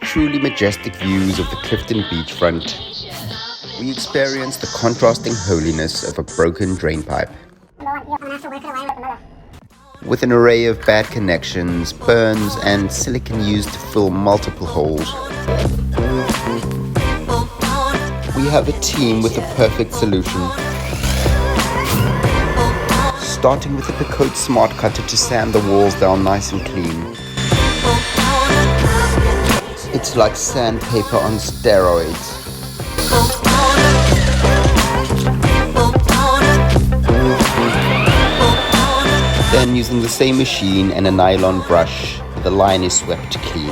truly majestic views of the Clifton beachfront, we experience the contrasting holiness of a broken drain pipe. With an array of bad connections, burns, and silicone used to fill multiple holes, we have a team with a perfect solution. Starting with the Picote smart cutter to sand the walls down nice and clean. It's like sandpaper on steroids. Then using the same machine and a nylon brush, the line is swept clean.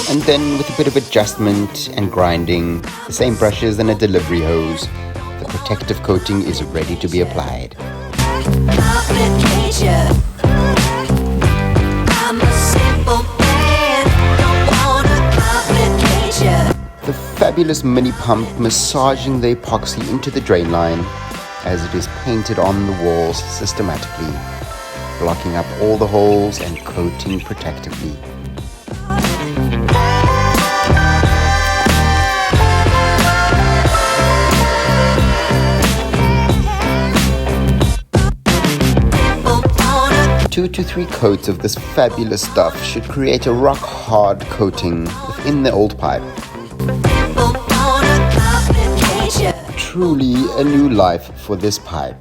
And then with a bit of adjustment and grinding, the same brushes and a delivery hose, the protective coating is ready to be applied. The fabulous mini pump massaging the epoxy into the drain line as it is painted on the walls systematically, blocking up all the holes and coating protectively. Two to three coats of this fabulous stuff should create a rock-hard coating within the old pipe. Truly a new life for this pipe.